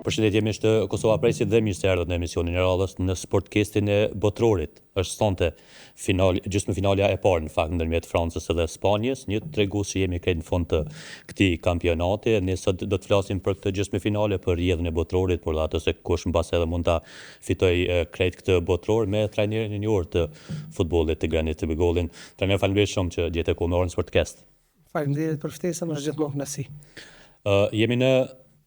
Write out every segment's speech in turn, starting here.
Përshëndetje të Kosova Presit dhe mirë se erdhët në emisionin e radhës në Sportcastin e botrorit. Është sonte gjysmëfinalja e parë në fakt ndërmjet Francës dhe Spanjës, një tregues që jemi krejt në fund të këtij kampionati. Ne sot do të flasim për këtë gjysmëfinale, për rrjedhën e botrorit, por atë se kush mbas edhe mund ta fitoj krejt këtë botror me trajnerin e njohur të futbollit të Granit të Bigollin. Trajner, faleminderit shumë që gjete kohë me orën Sportcast. Faleminderit për ftesën, është gjithmonë kënaqësi. Jemi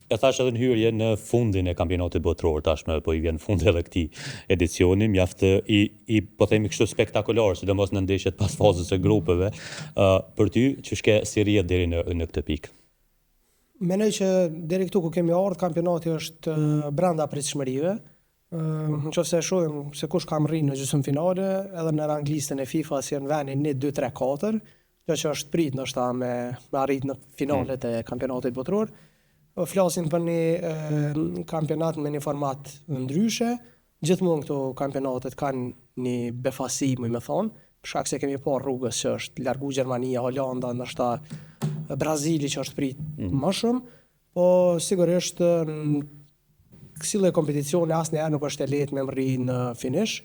e thash edhe në hyrje në fundin e kampionatit botror, tashmë po i vjen fundi edhe këtij edicioni, mjaft i po themi kështu spektakolar, sidomos në ndeshjet pas fazës së grupeve. Për ty, ç'është ke si rrjedh deri në këtë pikë? Mendoj që deri këtu ku kemi ardhur, kampionati është brenda pritshmërive. Nëse shohim se kush ka rrinë në gjysmëfinale, edhe në ranglistën e FIFA si në vendin 1, 2, 3, 4, kjo që është prit ndoshta me arrit në finalet e kampionatit botror. Flasim për një kampionat me një format ndryshe. Gjithmonë këto kampionatet kanë një befasi, më thonë, për shkak se kemi parë rrugës që është largu Gjermania, Holanda, ndoshta Brazili që është prit më shumë, po sigurisht në kësaj kompeticioni asnjëherë nuk është e lehtë me rri në finish.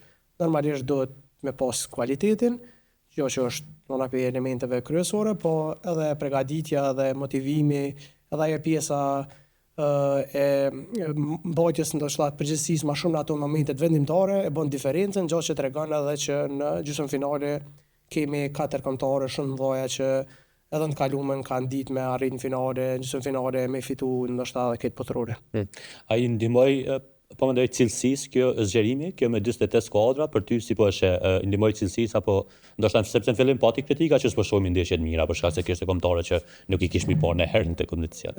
Normalisht duhet me pas kualitetin, që është njëra prej elementeve kryesore, po edhe përgatitja dhe motivimi, edhe ajo pjesa e mbajtjes ndoshta të përgjegjësisë më shumë në ato momentet vendimtare e bën diferencën, gjë që tregon edhe që në gjysmëfinale kemi 4 kombëtare shumë mëdha që edhe në kaluamën kanë ditë me arrit në finale, në gjysmëfinale me fitu ndoshta edhe këtë botrore. Ai ndihmoi po mendoj cilësisë kjo zgjerimi, kjo me 48 skuadra, për ty si po është ndihmoi cilësisë apo ndoshta sepse në fillim pati kritika që s'po shohim ndeshje të mira për shkak se kishte kombëtare që nuk i kishmi parë në herën te kompeticion.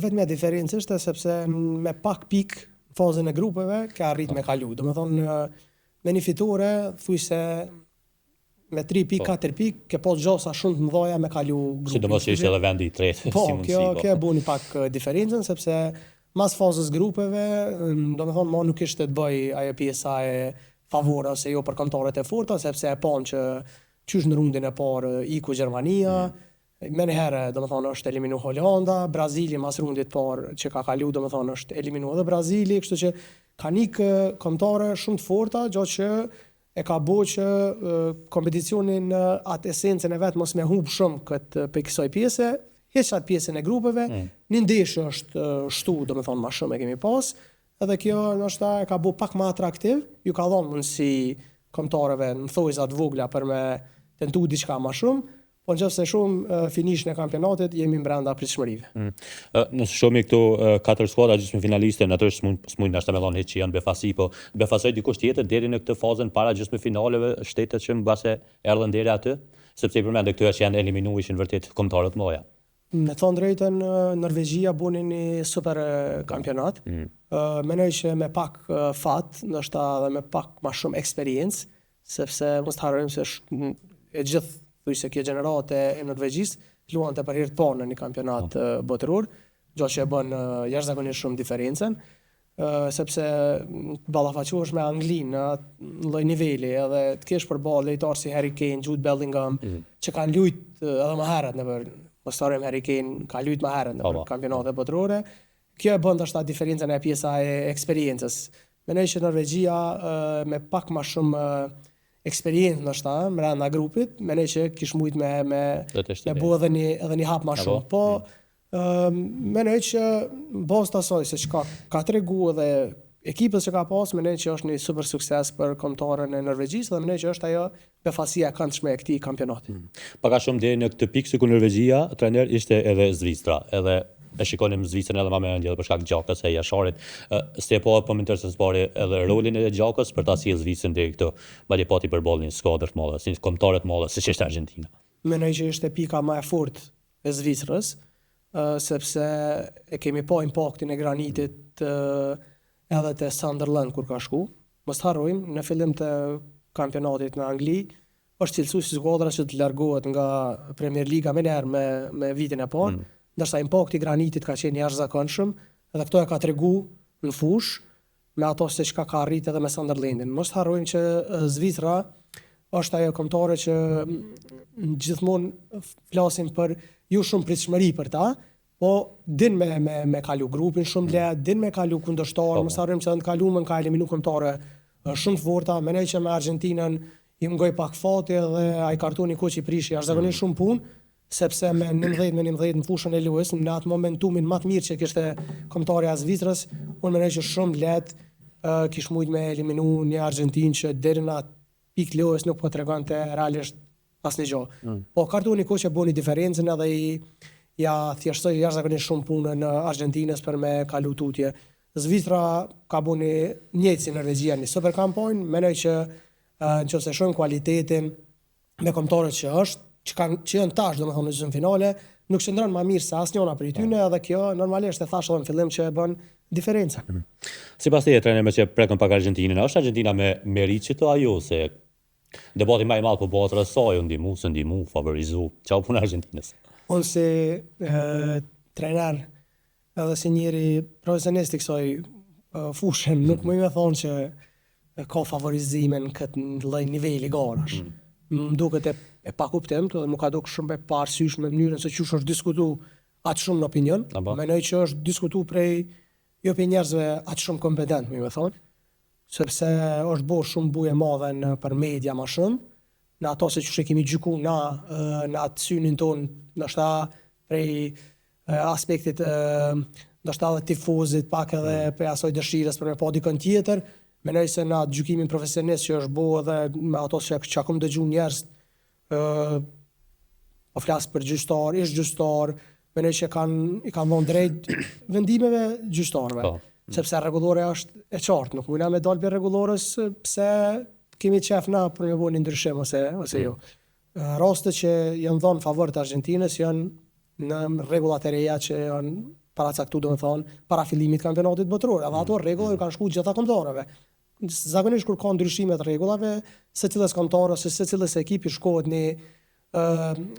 Vetëm diferencë është sepse me pak pikë fazën e grupeve ka arrit me kalu. Domethënë me një fitore thuaj se me 3 pikë, 4 pikë, ke pas gjosa shumë të mëdha me kalu grupin. Sidomos që ishte edhe vendi i tretë. Po, kjo e bën pak diferencën sepse mas fazës grupeve, domethënë më nuk ishte të bëj ajo pjesa e favore ose jo për kombëtarët e forta, sepse e pan që qysh në rundin e parë iku Gjermania, me njëherë domethënë është eliminu Holanda, Brazili mas rundit parë që ka kalu domethënë është eliminu edhe Brazili, kështu që kanë ikë kombëtare shumë të forta, gjë që e ka bëu që kompeticionin në atë esencën e vet mos me humb shumë këtë për kësaj pjese. Heq atë pjesën e grupeve, një ndeshje është shtu, domethënë më shumë e kemi pas, edhe kjo ndoshta e ka bëu pak më atraktiv, ju ka dhënë mundësi kombëtarëve në thojza të vogla për me tentu diçka më shumë, po nëse shumë finishin e kampionatit jemi brenda pritshmërive. Nëse shohim këto 4 skuadra gjysmëfinaliste, ato s'mund ndoshta me thonë që janë befasi, po befasoj dikush tjetër deri në këtë fazën para gjysmëfinaleve, shtetet që mbase erdhën deri aty, sepse i përmendë këto që janë eliminuar ishin vërtet kombëtarë të mëdha. Me thonë drejtën, Norvegjia buni një super kampionat. Mendoj që me pak fat, ndoshta edhe me pak më shumë eksperiencë, sepse mos harrojmë se e gjithë thuaj se kjo gjenerate e Norvegjisë luante për herë të parë në një kampionat botror, gjë që e bën jashtëzakonisht shumë diferencën, sepse ballafaqohesh me Anglinë në lloj niveli, edhe të kesh përballë lojtarë si Harry Kane, Jude Bellingham, që kanë luajtur edhe më herët në Mostarem Harry Kane ka luajtur më herët në kampionate botrore. Kjo e bën ndoshta diferencën e pjesa e eksperiencës. Mendoj që Norvegjia me pak më shumë eksperiencë ndoshta brenda grupit, mendoj që kish mujt me bëu edhe një hap më shumë. Po mendoj që bazë të asaj se çka ka tregu edhe ekipës që ka pas, mendoj që është një super sukses për kombëtarën e Norvegjisë dhe mendoj që është ajo befasia e këndshme e këtij kampionati. Paka shumë deri në këtë pikë sikur Norvegjia, trajner ishte edhe Zvicra, edhe e shikonim Zvicrën edhe më mendje për shkak të Gjakës e Jasharit. Se po më intereson spori edhe rolin e Gjakës për ta sjellë Zvicrën deri këtu, madje pati përballë një skuadër të madhe, si kombëtarë të madhe, siç ishte Argentina. Mendoj që ishte pika më e fortë e Zvicrës, sepse e kemi pa impaktin e granitit edhe te Sunderland kur ka shku. Mos harrojmë, në fillim të kampionatit në Angli, është cilësues skuadra që të largohet nga Premier Liga më herë me vitin e parë, ndërsa impakti i granitit ka qenë jashtëzakonshëm, edhe këto e ka tregu në fush me ato se çka ka arritur edhe me Sunderlandin. Mos harrojmë që Zvicra është ajo kombëtare që gjithmonë flasim për ju shumë pritshmëri për ta, po din me kalu grupin shumë lehtë, din me kalu kundërshtar, mos harrim që në të kaluamën ka eliminu kombëtare shumë të forta, mendoj që me Argentinën i mungoj pak fati dhe ai kartoni kuq i prishi jashtëzakonisht shumë punë, sepse me 19 në fushën e lojës, në atë momentumin më të mirë që kishte kombëtari i Zvicrës, unë mendoj që shumë lehtë kish mujt me eliminu një Argentinë që deri në atë pikë lojës nuk po tregonte realisht asnjë gjë. Po kartoni kuq e boni diferencën edhe ja thjeshtoi jashtëzakonisht shumë punën në Argentinës për me kalu tutje. Zvicra ka bënë njëjtë si Norvegjia në super kampionj, mendoj që nëse shohim kualitetin me kombëtarët që janë tash domethënë në gjysmë finale, nuk qëndron më mirë se asnjëna prej tyre edhe kjo normalisht e thash edhe në fillim që e bën diferencën. Sipas teje trajner me që prekën pak Argentinën, është Argentina me merit që të ajo se debati më i madh po bëhet rreth saj, ndihmu, favorizu. Çau punë Argentinës. Unë si trajner edhe si njëri profesionist i kësaj fushë, nuk më me thonë që ka favorizime në këtë lloj niveli garash. Më duket e pa kuptim, dhe më ka duke shumë e parësysh me mënyrën se çush është diskutu atë shumë në opinion. Mendoj që është diskutu prej jo për njerëzve atë shumë kompetent, më thonë, sepse është bërë shumë buje madhe për media më shumë, në ato se çush e kemi gjyku na në atë synin tonë, ndoshta prej aspektit ndoshta edhe tifozit, pak edhe prej asoj dëshirës për me pa dikën tjetër. Mendoj se në atë gjykimin profesionist që është bërë edhe me ato që kam dëgju njerëz po flas për gjyqtar, ish gjyqtar, mendoj që i kanë dhënë drejt vendimeve gjyqtarëve. Sepse rregullore është e qartë, nuk mundna me dalë për rregullorës pse kemi qef na për me bëni ndryshim ose jo. Rastet që janë dhënë favor të Argentinës janë në rregullat e reja që janë paracaktuar, domethënë, para fillimit të kampionatit botror. Edhe ato rregulla kanë shkuar gjitha kombëtarëve. Zakonisht kur ka ndryshime të rregullave, secilës kombëtar ose secilës ekipi shkohet në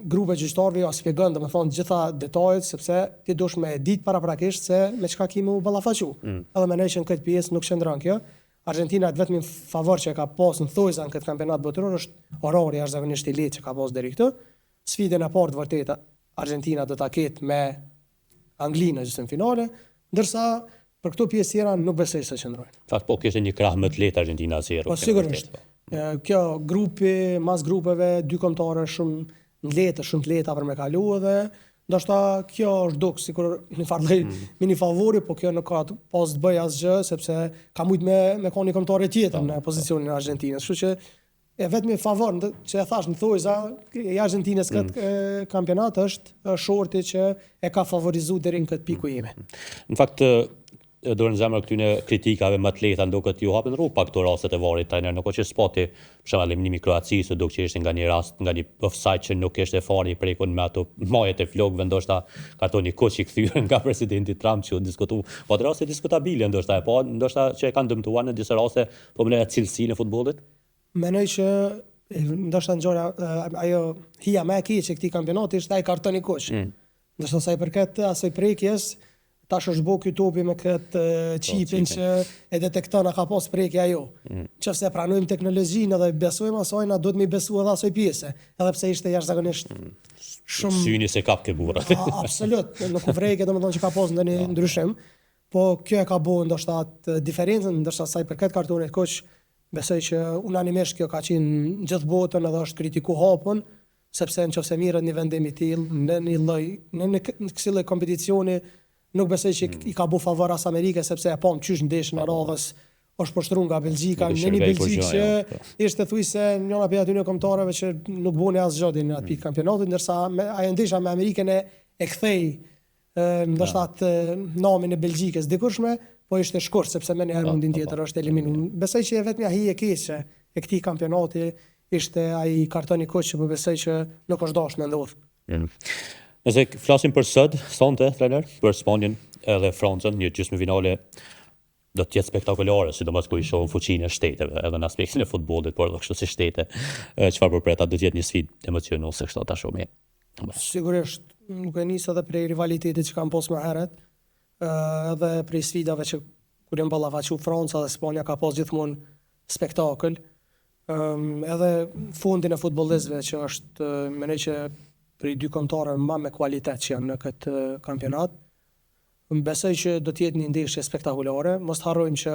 grupe gjyqtarëve ja shpjegon domethënë gjitha detajet sepse ti dush me ditë paraprakisht se me çka kemi u ballafaqu. Edhe mendoj që në këtë pjesë nuk qëndron kjo. Argentina vetëm favor që ka pas në thojza në këtë kampionat botror është orari jashtëzakonisht i lehtë që ka pas deri këtu. Sfidën e parë vërtet Argentina do ta ketë me Anglinë në gjysmë finale, ndërsa për këto pjesë tjera nuk besoj se qëndrojnë. Fakt po kishte një krah më të lehtë Argentina se Euro. Po sigurisht. Kjo grupi, mas grupeve, dy kombëtare shumë të lehta për me kalu dhe ndoshta kjo është duk sikur në farë mini favori, po kjo nuk ka pas të bëj asgjë sepse ka mujt me ka një kombëtare tjetër në pozicionin e Argentinës. Kështu që e vetmi favor që e thash në thojza e Argentinës këtë kampionat është shorti që e ka favorizuar deri në këtë pikë jemi. Në fakt dorë në zemër këtyne kritikave më të lehta ndoket ju hapin rrugë pa këto rastet e varit trajner, nuk është spoti për shembull eliminimi i Kroacisë, do që ishte nga një rast, nga një offside që nuk ishte fare i prekun me ato majet e flokëve, ndoshta kartoni kuq i kthyer nga presidenti Trump që u diskutu, po ato raste diskutabile ndoshta që e kanë dëmtuar në disa raste po më cilësinë e futbollit. Mendoj që ndoshta ngjora ajo hija më e keqe e këtij kampionati është ai kartoni kuq. Ndoshta sa i përket asaj prekjes, tash është bërë ky topi me këtë çipin që e detekton a ka pas prekje ajo. Nëse pranojmë teknologjinë dhe besojmë asaj, na duhet më besu edhe asaj pjese, edhe pse ishte jashtëzakonisht shumë syni se kap ke burra. Absolut, nuk u vrejke domethënë që ka pas ndonjë ndryshim, po kjo e ka bërë ndoshta atë diferencën, ndërsa sa i përket kartonit kuq, besoj që unanimisht kjo ka qenë gjithë botën edhe është kritiku hapun, sepse nëse mirët një vendim i tillë në një lloj në kësaj lloj kompeticioni nuk besoj që i ka bu favor as Amerikës sepse e pam qysh ndeshën e radhës është poshtruar nga Belgjika, në një Belgjikë që ishte thujse njëra prej atyre kombëtarëve që nuk bëni asgjë në atë pikë kampionatit, ndërsa ajo ndesha me Amerikën e kthei ndoshta atë namin e Belgjikës dikurshme, po ishte shkurt sepse më një herë mundin tjetër është eliminuar. Besoj që vetëm ai e keqe e këtij kampionati ishte ai kartoni kuq që besoj që nuk është dashur me ndodh. Nëse flasim për sonte, trajner, për Spanjën edhe Francën, një gjysmë finale do të jetë spektakolare, sidomos kur i shohim fuqinë e shteteve, edhe në aspektin e futbollit, por edhe kështu si shtete, çfarë përpret, do të jetë një sfidë emocionale se kështu ta shohim. Sigurisht, nuk e nis edhe prej rivalitetit që kanë pas më herët, edhe prej sfidave që kur janë ballafaqur Franca dhe Spanja ka pas gjithmonë spektakël. Edhe fundin e futbollistëve që është mendoj që për i dy kombëtarëve më me kualitet që janë në këtë kampionat. Më besoj që do të jetë një ndeshje spektakolare. Mos harrojmë që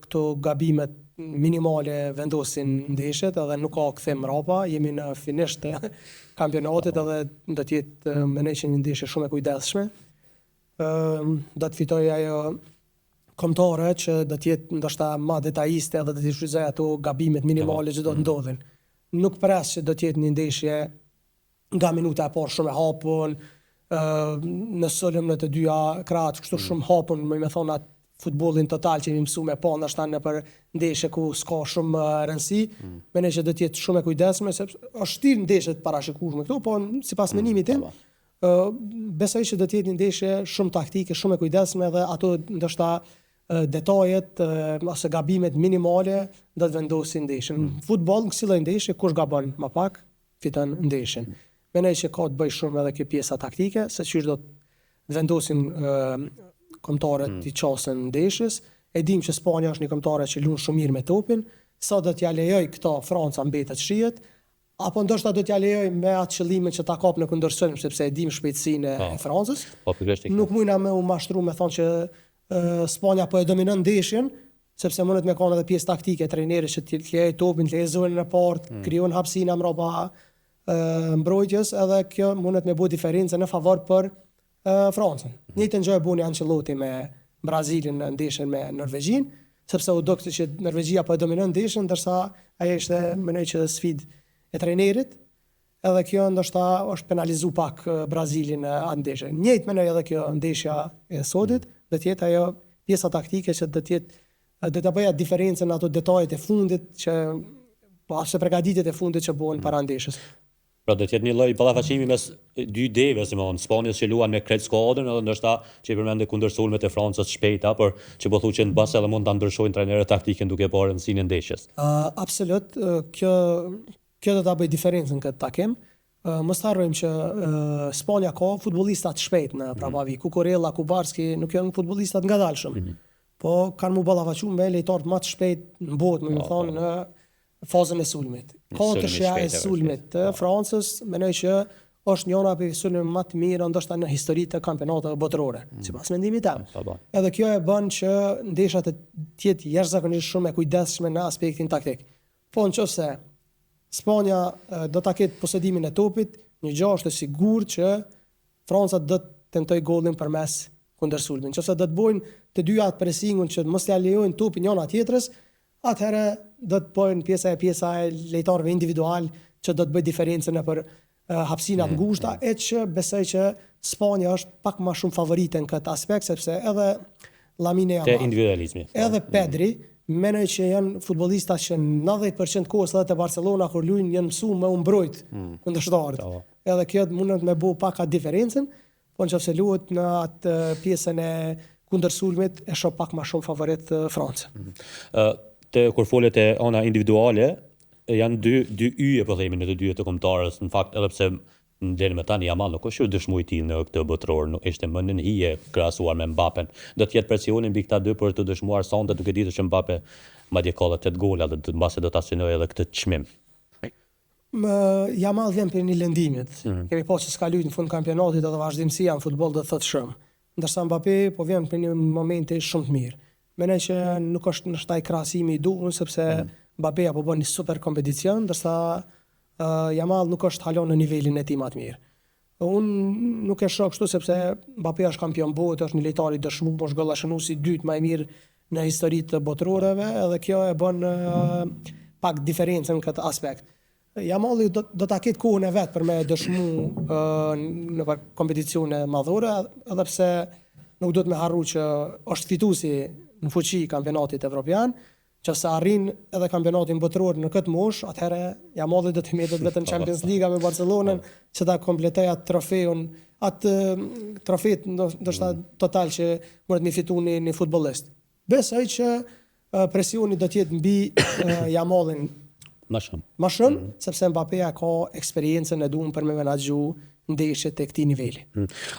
këto gabimet minimale vendosin ndeshjet edhe nuk ka kthim mrapa. Jemi në finish të kampionatit edhe do të jetë mendoj që një ndeshje shumë e kujdesshme. Do të fitojë ajo kombëtare që do të jetë ndoshta më detajiste edhe do të shfrytëzoj ato gabimet minimale që do të ndodhin. Nuk pres që do të jetë një ndeshje nga minuta e parë shumë e hapun, në sulm në të dyja krahët, kështu shumë hapun, më thonë atë futbollin total që jemi mësuar me pa ndoshta në për ndeshje ku s'ka shumë rëndësi, mendoj që do të jetë shumë e kujdesshme sepse është thirr ndeshje të parashikueshme këtu, po sipas menimit tim, besoj që do të jetë një ndeshje shumë taktike, shumë e kujdesshme dhe ato ndoshta detajet ose gabimet minimale do të vendosin ndeshjen. Futboll në kësaj ndeshje kush gabon më pak fiton ndeshjen. Mendoj që ka të bëjë shumë edhe kjo pjesa taktike, se çish do të vendosin kombëtarët i çasën ndeshjes. E dim që Spanja është një kombëtare që luan shumë mirë me topin, sa do t'ja lejoj këto Franca mbetet shihet, apo ndoshta do t'ja lejoj me atë qëllimin që ta kap në kundërshtim sepse e dim shpejtësinë e Francës. Nuk mundna me u mashtru me thonë që Spanja po e dominon ndeshjen, sepse mundet me kanë edhe pjesë taktike e trajnerit që të lejoj topin, të lejoj zonën e parë, krijon hapësina mbrapa mbrojtjes, edhe kjo mundet me bëu diferencën në favor për Francën. Njëjtën gjë e buni Ancelotti me Brazilin në ndeshjen me Norvegjin, sepse u dokti që Norvegjia po e dominon ndeshjen, ndërsa ajo ishte mendoj që sfidë e trajnerit, edhe kjo ndoshta është penalizu pak Brazilin në atë ndeshje. Njëjtë mendoj edhe kjo ndeshja e sotit, do të jetë ajo pjesa taktike që do të bëja diferencën ato detajet e fundit që po ose përgatitjet e fundit që bëhen para ndeshjes. Pra do të jetë një lloj ballafaqimi mes dy ideve, Spanjës që luan me krejt skuadrën edhe ndoshta që i përmendë kundërsulmet e Francës shpejta, por që po thuhet që në bas edhe mund ta ndryshojnë trajnerët taktikën duke parë rëndësinë e ndeshjes. Absolut, kjo do ta bëjë diferencën këtë takim. Mos harrojmë që Spanja ka futbollistat të shpejt në pravavi, Kukurella, Kubarski, nuk janë futbollistat ngadalshëm. Po kanë mu ballafaqu me lojtarët më të shpejt në botë, më thonë në fazën e sulmit. Katërshja e sulmit të Francës, mendoj që është njëra prej sulmeve më të mira ndoshta në historitë të kampionateve botërore, sipas mendimit tim. Edhe kjo e bën që ndeshjat të jetë jashtëzakonisht shumë e kujdesshme në aspektin taktik. Po nëse Spanja do ta ketë posedimin e topit, një gjë është e sigurt që Franca do të tentojë gollin përmes kundërsulmit. Nëse do të bëjnë të dyja atë presingun që mos t'ia lejojnë topin njëra tjetrës, atëherë do të bëjnë pjesa e lojtarëve individual që do të bëjë diferencën nëpër hapësina të ngushta, e që besoj që Spanja është pak më shumë favorite në këtë aspekt, sepse edhe Lamine Yamal, individualizmi, edhe Pedri, mendoj që janë futbollista që 90% kohës edhe te Barcelona kur luajnë janë mësuar me u mbrojt kundërshtarët. Edhe kjo mundet me bëu pak atë diferencën, po nëse luhet në atë pjesën e kundërsulmit e shoh pak më shumë favorit Francën. Kur folet e ana individuale, janë dy yje po themi në të dy të kombëtarës, në fakt edhe pse deri më tani Yamal nuk është dëshmuar i tillë në këtë botëror, nuk ishte më në hije krahasuar me Mbappen. Do të jetë presioni mbi këta dy për të dëshmuar sonte duke ditur që Mbappe madje ka 8 gola dhe mbase do ta synojë edhe këtë çmim. Yamal vjen për një lëndimit. Kemi pasur s'ka luajtur në fund kampionatit edhe vazhdimësia në futboll do të thotë shumë. Ndërsa Mbappe po vjen për një momente shumë të mirë. Mendoj që nuk është në shtaj krahasimi i duhur sepse Mbappe apo bën një super kompeticion, ndërsa Yamal nuk është halon në nivelin e tij më të mirë. Unë nuk e shoh kështu sepse Mbappe është kampion bote, është një lojtar i dëshmuar, është gollashënuesi i dytë më i mirë në historitë të botëroreve, edhe kjo e bën pak diferencën në këtë aspekt. Yamal do ta ketë kohën e vet për me dëshmu në kompeticione madhore, edhe pse nuk do të më harru që është fituesi në fuqi kampionatit evropian, që se arrin edhe kampionatin botëror në këtë moshë, atëherë Yamal do të mbetet vetëm Champions League me Barcelonën që ta kompletojë atë trofeun, atë trofet ndoshta total që mund të fitoni një futbollist. Besoj që presioni do të jetë mbi Yamalin më shumë, sepse Mbappe ka eksperiencën e duhur për me menaxhu ndeshjet te këtij niveli.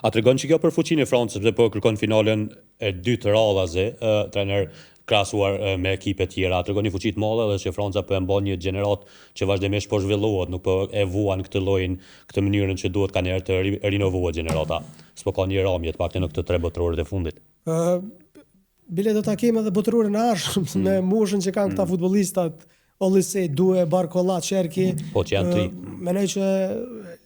A tregon që kjo për fuqinë e Francës, sepse po kërkon finalen e dytë radhaze, trajner krahasuar me ekipe tjera. Tregon një fuqi të madhe dhe që Franca po e mban një gjenerat që vazhdimisht po zhvillohet, nuk po e vuan këtë llojin, këtë mënyrën që duhet kanë herë të rinovohet gjenerata. S'po ka një ramje të paktën në këtë 3 botërorët e fundit. Bile do ta kemi edhe botërorën e ardhshëm me moshën që kanë këta futbollistat, Olise, Due, Barkolla, Çerki. Po që janë 3. Mendoj që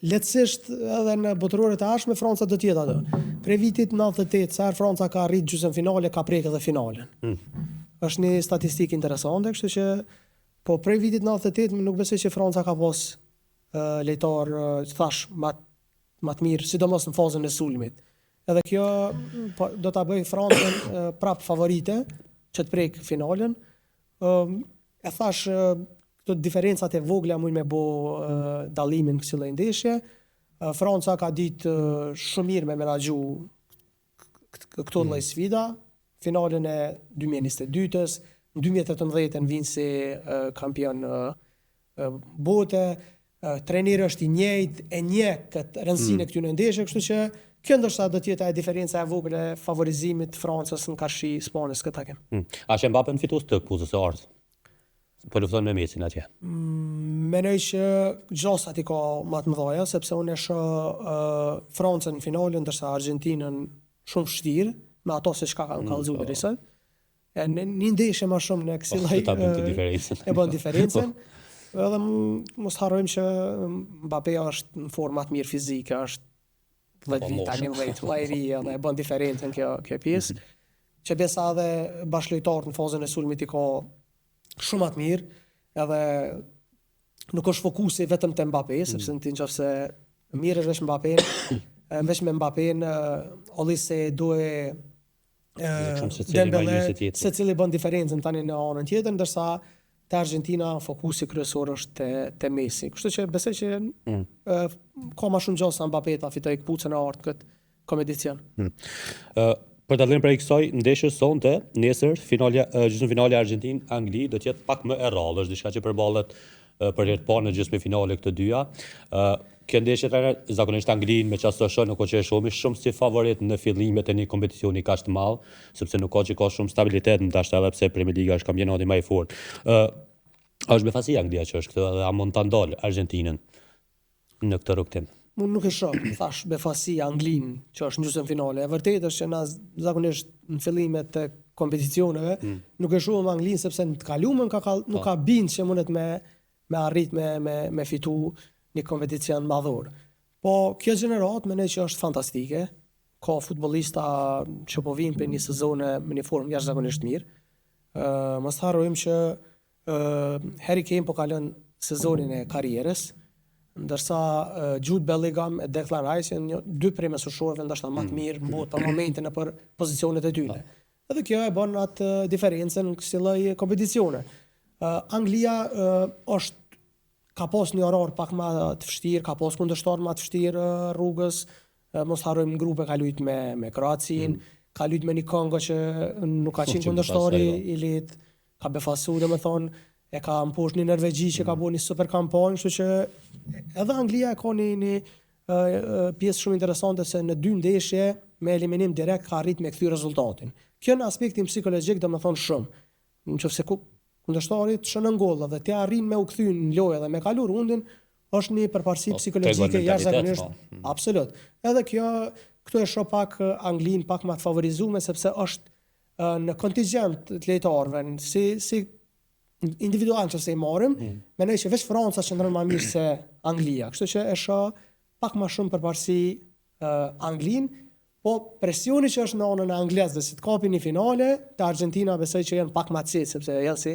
lehtësisht edhe në botërorët e ardhshme Franca do të jetë atë. Prej vitit 98, sa herë Franca ka arrit gjysmëfinale, ka prek edhe finalen. Është një statistikë interesante, kështu që po prej vitit 98 nuk besoj që Franca ka pas lejtar thash më të mirë, sidomos në fazën e sulmit. Edhe kjo do ta bëj Francën prap favorite që të prek finalen. E thash këto diferencat e vogla mund me bo dallimin kësaj ndeshje. Franca ka ditë shumë mirë me menaxhu këto lloj sfida, finalen e 2022-s, në 2018 vinë si kampion bote, trajneri është i njëjtë, e njeh këtë rëndësinë e këtyre ndeshjeve, kështu që kjo ndoshta do të jetë ajo diferenca e vogël e favorizimit të Francës në karshi Spanjës këtë takim. A që Mbappé në fitues të këpucës së ardhë? Po lufton me Messin atje. Mendoj që gjosat i ka më të mëdha, sepse unë e shoh Francën në finale ndërsa Argentinën shumë vështirë, me ato se çka kanë kallëzuar deri sot. Në një ndeshje më shumë në kësaj e bën diferencën. Edhe mos harrojmë që Mbappé është në formë të mirë fizike, është 10 vita, 11 vllajri edhe e bën diferencën kjo pjesë. Që besa edhe bashkëlojtarët në fazën e sulmit i ka shumë të mirë, edhe nuk është fokusi vetëm te Mbappé, sepse nëse mirë është veç Mbappé, veç me Mbappé, Olise, Due, Dembele, secili bën diferencën tani në anën tjetër, ndërsa te Argentina fokusi kryesor është te Messi. Kështu që besoj që ka më shumë gjosa Mbappé ta fitoj këpucën e ardhë këtë kompeticion. Për të dhënë prej kësaj ndeshjes sonte, nesër gjysmëfinale Argentinë-Angli do të jetë pak më e rrallë, është diçka që përballet për herë të parë në gjysmëfinale këtë dyja. Kjo ndeshje zakonisht Anglinë me çfarë shoh nuk që e shohim shumë si favorit në fillimet e një kompeticioni kaq të madh, sepse nuk ka shumë stabilitet ndoshta edhe pse Premier Liga është kampionati më i fortë. Është befasi Anglia që është këtë edhe a mund ta ndal Argentinën në këtë rrugtim? Unë nuk e shoh, thash, befasi Anglinë që është në gjysmëfinale. E vërtetë është që na zakonisht në fillimet të kompeticioneve nuk e shohim Anglinë sepse në të kaluamën nuk ka bind që mundet me arrit me fitu një kompeticion madhor. Po kjo gjenerat mendoj që është fantastike. Ka futbollista që po vinë për një sezon me një formë jashtëzakonisht mirë. Mos harrojmë që Harry Kane po kalon sezonin e karrierës, ndërsa Jude Bellingham e Declan Rice janë dy prej mesueshorëve ndoshta më të mirë në botë për momentin e për pozicionet e tyre. Edhe kjo e bën atë diferencën në kësaj lloj kompeticione. Anglia ka pas një orar pak më të vështirë, ka pas kundërshtar më të vështirë rrugës. Mos harrojmë grupe ka luajt me Kroacin, ka luajt me një Kongo që nuk ka qenë kundërshtari i lehtë, ka befasu domethënë e ka mposh një Norvegji që ka bërë një super kampanjë, kështu që edhe Anglia ka një pjesë shumë interesante se në 2 ndeshje me eliminim direkt ka arrit me kthy rezultatin. Kjo në aspektin psikologjik domethënë shumë. Nëse kundërshtari të shënon golla dhe ti arrin me u kthy në lojë dhe me kalu rundin, është një përparësi psikologjike jashtëzakonisht. Absolut. Edhe këtu e shoh pak Anglinë pak më të favorizuar sepse është në kontingjent të lojtarëve, si individual që se i marrim, mendoj që veç Franca qëndron më mirë se Anglia. Kështu që e shoh pak më shumë përparësi Anglinë, po presioni që është në anën e anglezëve si të kapin një finale, te Argentina besoj që janë pak më të cetë sepse janë si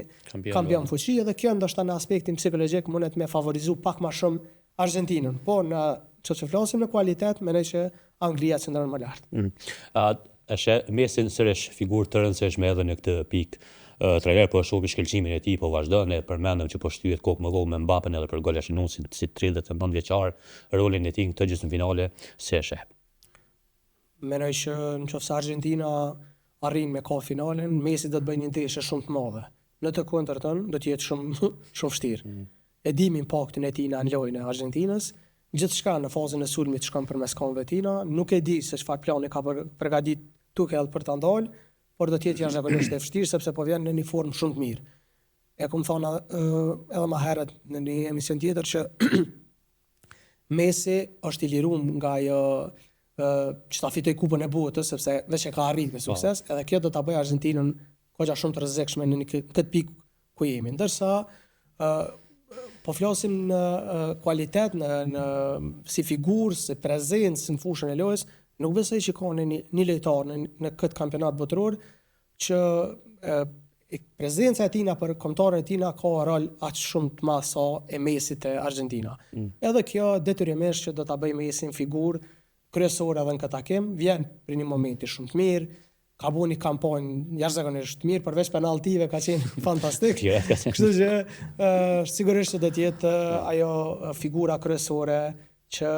kampion fuqi dhe kjo ndoshta në aspektin psikologjik mundet me favorizu pak më shumë Argentinën. Po në çfarë flasim në kualitet, mendoj që Anglia qëndron më lart. Është Messi sërish figurë të rëndësishme edhe në këtë pikë. Trajner po shoh shkëlqimin e tij, po vazhdon, e përmendëm që po shtyhet kokë me gol me Mbappén edhe për gola shënuesin si 39 vjeçar, rolin e tij në këtë gjysmëfinale si e sheh. Mendoj që nëse Argentina arrin me ka finalen, Messi do të bëjë një ndeshje shumë të madhe. Në të kundërtën do të jetë shumë vështirë. E dim impaktin e tij në lojën e Argentinës, gjithçka në fazën e sulmit shkon përmes këmbëve tina, nuk e di se çfarë plani ka përgatitur Tuchel për ta ndalë, por do të jetë jashtëzakonisht e vështirë sepse po vjen në një formë shumë të mirë. E kom thonë edhe më herët në një emision tjetër që Messi është i liruar nga ajo që ta fitoj kupën e botës sepse veç e ka arritur me sukses, edhe kjo do ta bëjë Argentinën goxha shumë të rrezikshme në këtë pikë ku jemi. Ndërsa po flasim në kualitet, në si figurë, si prezencë në fushën e lojës, nuk besoj që ka një lojtar në këtë kampionat botror që prezenca e tina për kombëtarët e tina ka rol aq shumë të madh sa e Messit e Argentina. Edhe kjo detyrimisht që do ta bëj Messin figurë kryesore edhe në këtë takim, vjen për një momenti shumë të mirë, ka bu një kampanjë jashtëzakonisht mirë, përveç penaltive ka qenë fantastik. Kështu që sigurisht që do të jetë ajo figura kryesore që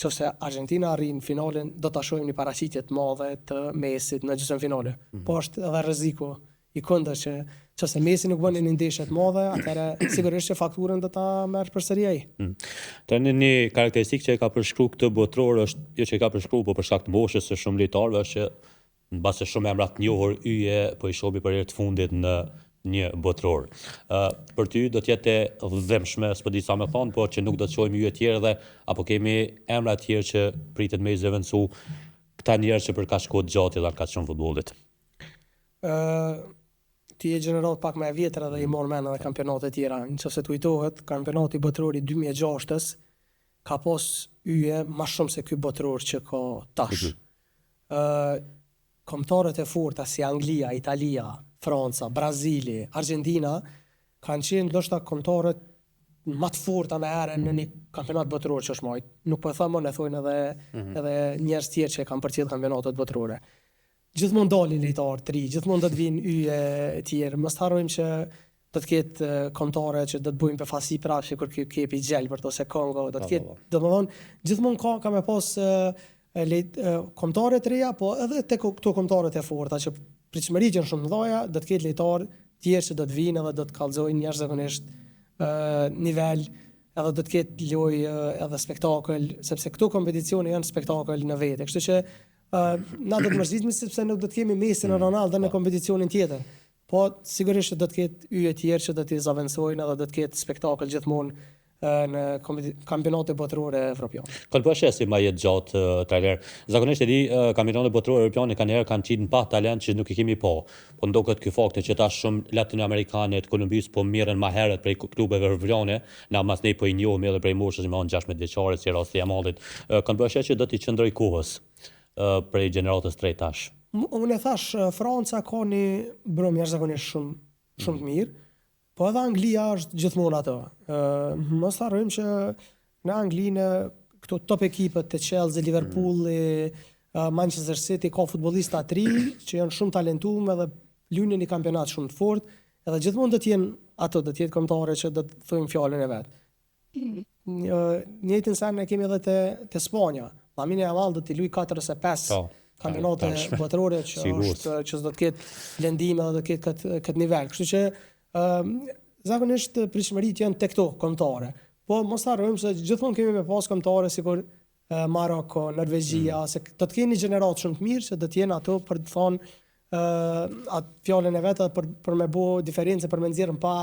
nëse Argentina arrin finalen, do ta shohim një paraqitje të madhe të Messit në gjysmëfinale. Po është edhe rreziku i kundër që nëse Messi nuk bën një ndeshje të madhe, atëherë sigurisht që fakturën do ta merr përsëri ai. Tani një karakteristikë që e ka përshkruar këtë botror është jo që e ka përshkruar, por për shkak të mboshjes së shumë lojtarëve është që mbase shumë emra të njohur yje po i shohim për herë të fundit në një botror. Për ty do të jetë e dhëmshme, s'po di sa më thon, po që nuk do të shohim yje të tjerë dhe apo kemi emra të tjerë që pritet me zëvendësu këta njerëz që për kaq kohë gjatë janë kaq shumë futbollit. Ti je gjeneral pak më e vjetër edhe i mor mend edhe kampionate tjera. Nëse të kujtohet, kampionati botror i 2006-s ka pas yje më shumë se ky botror që ka tash. Kombëtarët e forta si Anglia, Italia, Franca, Brazili, Argentina kanë qenë ndoshta kombëtarët më të forta në herën në një kampionat botror që është marrë. Nuk po them unë, e thonë edhe njerëz tjerë që kanë përcjell kampionatet botrore. Gjithmonë dalin lojtarë të ri, gjithmonë do të vinë yje të tjerë. Mos harrojmë që do të ketë kombëtare që do të bëjnë befasi prapë kur ky kepi Gjelbert ose Kongo, do të ketë, domethënë gjithmonë ka me pas kombëtare të reja, po edhe tek këto kombëtarët e forta që pritshmëritë janë shumë të mëdha, do të ketë lojtarë tjerë që do të vinë edhe do të kallëzojnë jashtëzakonisht nivel, edhe do të ketë lojë edhe spektakël, sepse këto kompeticione janë spektakël në vete. Kështu që na do të mërzitemi sepse nuk do të kemi Messi në Ronaldo në kompeticionin tjetër. Po sigurisht do të ketë yje të tjerë që do të zaventojnë edhe do të ketë spektakël gjithmonë në kampionate botërore evropiane. Kanë pasur si më jetë gjatë trajner. Zakonisht e di kampionatet botërore evropiane kanë qenë pa talent që nuk i kemi po. Po ndoket ky fakti që tash shumë latinoamerikanë të Kolumbisë po mirën më herët prej klubeve evropiane, na mas ne po i njohim edhe prej moshës më 16 vjeçare si rasti i Amalit. Kanë pasur që do t'i qëndroj kohës prej gjeneratës të tretë tash. Unë e thash, Franca ka një brom jashtëzakonisht shumë të mirë, po edhe Anglia është gjithmonë ato. Mos harrojmë që në Anglinë këto top ekipet të Chelsea, Liverpool, Manchester City ka futbollista të ri që janë shumë talentuar edhe luajnë një kampionat shumë të fortë, edhe gjithmonë do të jenë ato, do të jetë kombëtarë që do të thojnë fjalën e vet. Njëjtën sen e kemi edhe te Spanja. Lamine Yamal do t'i luaj 4 ose 5 kampionate botërore që do të ketë lëndime dhe do të ketë këtë nivel. Kështu që zakonisht pritshmëritë janë tek këto kombëtare. Po mos harrojmë se gjithmonë kemi me pas kombëtare sikur Maroko, Norvegjia, se do të keni gjeneratë shumë të mirë që do të jenë ato për të thonë atë fjalën e vet për me bë diferencë, për me nxjerrën pa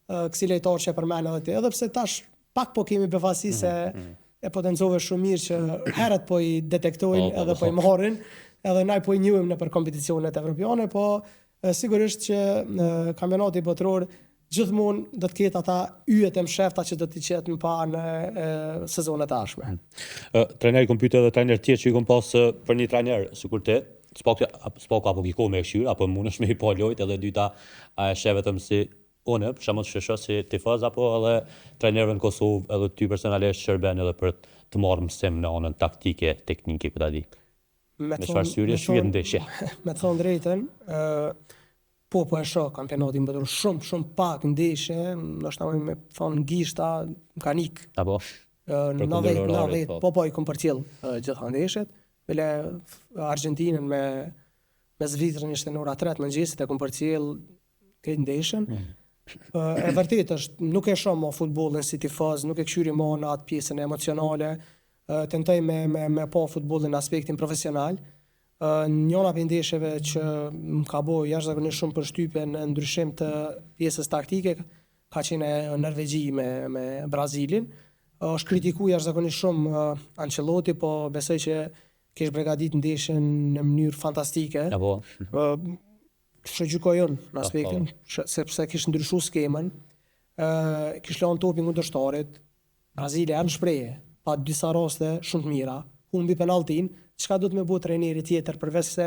kësi lojtar që përmend edhe pse tash pak po kemi befasi se e potencove shumë mirë që herët po i detektojnë edhe po i marrin, edhe na po i njohim në për kompeticionet evropiane, po sigurisht që kampionati botror gjithmonë do të ketë ata yjet e mshefta që do t'i qetë më pa në sezonet e ardhshme. Trajneri kompjuter dhe trajner tjetër që i kom pas për një trajner sikur ti, s'po apo kiko me këshyr, apo mundesh me i pa lojt edhe dyta a e sheh vetëm si unë, për shembull shesho si tifoz apo edhe trajnerëve në Kosovë, edhe ty personalisht shërben edhe për të marrë mësim në anën taktike, teknike, ku ta di. Me çfarë syri shvihet ndeshja. Me të thonë drejtën, po e shoh kampionatin botror shumë pak ndeshje, ndoshta me thonë gishta mekanik. Apo 90, po i kom përcjell gjitha ndeshjet. Bile Argentinën me Zvicrën ishte në ora 3 mëngjesit e kom përcjell këtë ndeshjen. E vërtet është, nuk e shoh më futbollin si tifoz, nuk e këshyri më në atë pjesën emocionale, tentoj me pa futbollin në aspektin profesional, Njëna për ndeshjeve që më ka bo jashtëzakonisht shumë përshtypje në ndryshim të pjesës taktike ka qenë e Norvegji me Brazilin. Është kritiku jashtëzakonisht shumë Ancelotti, po besoj që kesh përgatit ndeshjen në mënyrë fantastike. Apo Kështë gjykoj unë në aspektin, sepse kish ndryshu skemën, kish lanë topin kundërshtarit, Brazilia në shpreje, pa disa raste shumë të mira, humbi penaltin, çka do të më bëj trajneri tjetër përveç se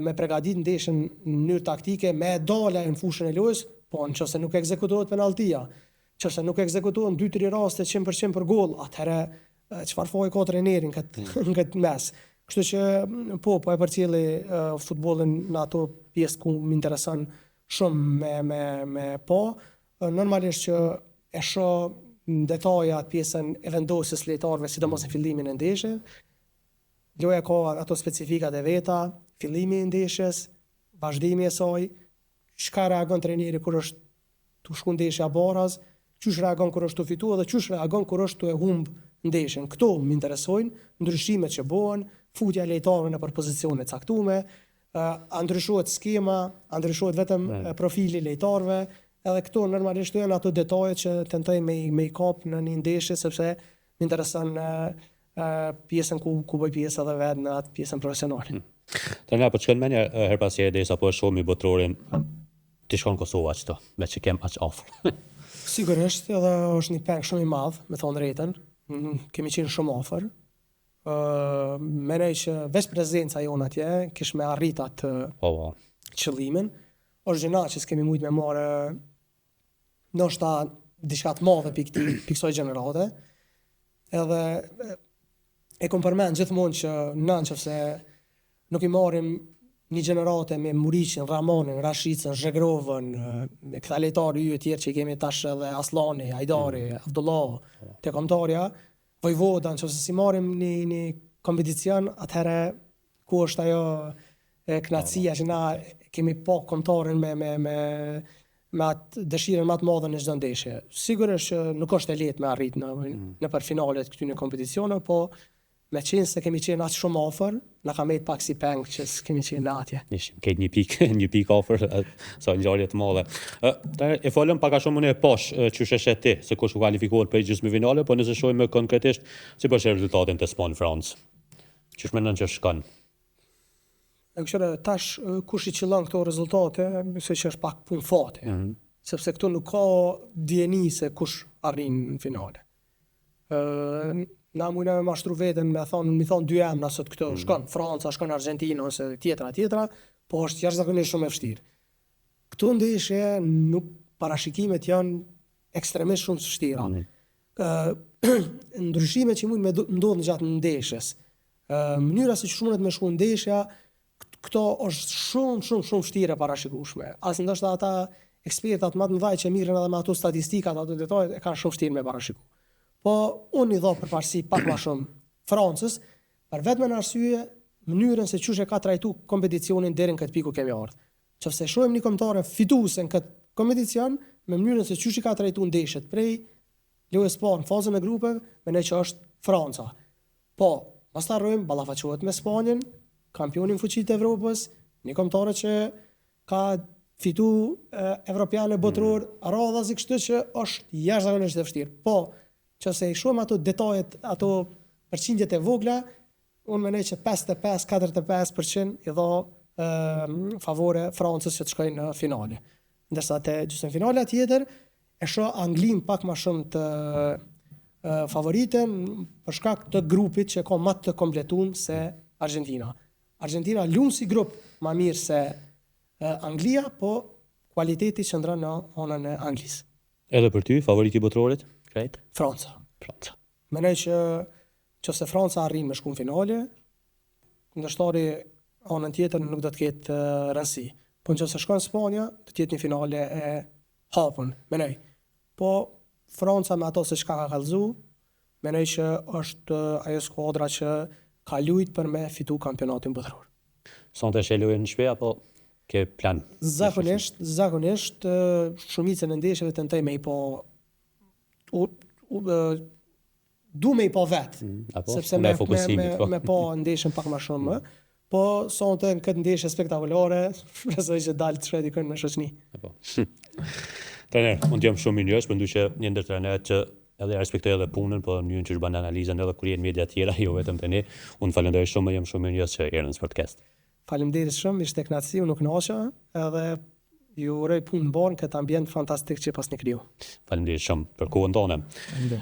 me përgatit ndeshjen në mënyrë taktike, me dala në fushën e lojës, po nëse nuk ekzekutohet penaltia, nëse nuk ekzekutohen 2-3 raste 100% për gol, atëherë çfarë foj ka trajneri në këtë mes. Kështu që po e përcjelli futbollin në ato pjesë ku më intereson shumë me po. Normalisht që e shoh në detaja pjesën e vendosjes lojtarëve, sidomos në fillimin e ndeshjes. Loja ka ato specifikat e veta, fillimi i ndeshjes, vazhdimi i saj, çka reagon trajneri kur është tu shku ndeshja baraz, çysh reagon kur është tu fituar dhe çysh reagon kur është tu e humb ndeshjen. Këto më interesojnë, ndryshimet që bëhen, futja e lojtarëve në pozicione të caktuara, a ndryshohet skema, a ndryshohet vetëm profili i lojtarëve. Edhe këto normalisht janë ato detaje që tentoj me i kap në një ndeshje, sepse më intereson pjesën ku bëj pjesë edhe vetë në atë pjesën profesionale. Trajner, po çka mendja her pas herë derisa po e shohim botrorin, ti shkon në Kosovë çto, me që kem aq afër. Sigurisht, edhe është një peng shumë i madh, me thonë drejtën. Kemi qenë shumë afër. Menej që veç prezenca jonë atje, kish me arrit atë qëllimin. Është gjëna që s'kemi mujt me marrë ndoshta diçka të madhe pikë kësaj gjenerate. Edhe e kom përmend gjithmonë që nëse nuk i marrim një gjenerate me Muriqin, Ramonin, Rashicën, Zhegrovën, me këta lojtarë y tjerë që i kemi tash edhe Aslani, Hajdari, Abdullah, te kombëtarja, Vojvoda, nëse si marrim një kompeticion, atëherë ku është ajo kënaqësia që na kemi pa kombëtarin me atë dëshirën më të madhe në çdo ndeshje. Sigurisht që nuk është e lehtë me arrit në për finalet këtyre kompeticione, po me qenë se kemi qenë aq shumë afër, na ka mejt pak si peng që s'kemi qenë atje. Ishim këtë një pikë afër, sa ngjarje të madhe. E folëm pak a shumë në posh çu sheshet ti, se kush u kualifikohet për gjysmëfinale, po nëse shohim konkretisht si po sheh rezultatin të Span-Francë. Çish mendon që shkon? Tash kush i qëllon këto rezultate, se që është pak punë fati. Sepse këtu nuk ka dijeni se kush arrin në finale. Na mujna me mashtru veten mi thonë 2 emra sot këto, shkon Franca, shkon Argentina ose tjetra, po është jashtëzakonisht shumë e vështirë. Këtu ndeshje nuk parashikimet janë ekstremisht shumë të vështira. Ndryshimet që mund me ndodhin gjatë ndeshjes. Mënyra se që mundet me shku ndeshja, këto është shumë vështire parashikueshme. As ndoshta ata ekspertat më të mëdhaj që mirën edhe me ato statistikat, ato detajet e kanë shumë vështirë me parashiku. Po unë i dha përparësi pak më shumë Francës, për vetëm në arsye mënyrën se çush e ka trajtu kompeticionin deri në këtë pikë ku kemi ardhur. Nëse shohim një kombëtare fituese në këtë kompeticion, me mënyrën se çush i ka trajtu ndeshjet prej lojës parë në fazën e grupeve, mendoj që është Franca. Po, mos harrojmë ballafaqohet me Spanjën, kampionin fuqit të Evropës, një kombëtare që ka fitu evropiane botror, radhazi kështu që është jashtëzakonisht e vështirë. Po, nëse i shohim ato detajet, ato përqindjet e vogla, unë mendoj që 45% i dha favore Francës që të shkojnë në finale. Ndërsa te gjysmëfinala tjetër e shoh Anglinë pak më shumë të favoritën për shkak të grupit që ka më të kompletuar se Argentina. Argentina lum si grup më mirë se Anglia, po kualiteti qëndron në anën e Anglisë. Edhe për ty, favoriti i botrorit? Franca. Mendoj që nëse Franca arrin me shku në finale, kundërshtari anën tjetër nuk do të ketë rëndësi. Po nëse shkon Spanja, do të jetë një finale e hapur, mendoj. Po Franca me ato se çka ka kallëzu, mendoj që është ajo skuadra që ka luajtur për me fitu kampionatin botror. Sonte shelojnë në shtëpi apo ke plan? Zakonisht shumicën e ndeshjeve tentoj me i po du me i po vetë, sepse me po ndeshën pak më shumë, Po sonte në këtë ndeshje spektakolare, shpresoj që dalë të shkojë dikën me shoqëni. Po. Trener, unë jam shumë mirësh, mendoj që një ndër trenerët që edhe respektoj edhe punën, po në mënyrën që bën analizën edhe kur jenë media të tjera, jo vetëm tani. Unë falenderoj shumë, jam shumë mirësh që erdhën në podcast. Faleminderit shumë, ishte kënaqësi, unë nuk kënaqa, edhe ju uroj punë në bon këtë ambient fantastik që pas një kriju. Faleminderit shumë për kohën tonë.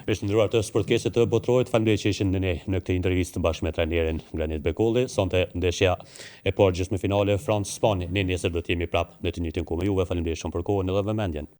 Mish të nderuar të sportkesit të Botrorit, faleminderit që ishin në këtë intervistë bashkë me trajnerin Granit Bekolli. Sonte ndeshja e parë gjysmëfinale Francë-Spanjë. Ne nesër do të jemi prapë në të njëjtin kohë me juve. Faleminderit shumë për kohën edhe vëmendjen.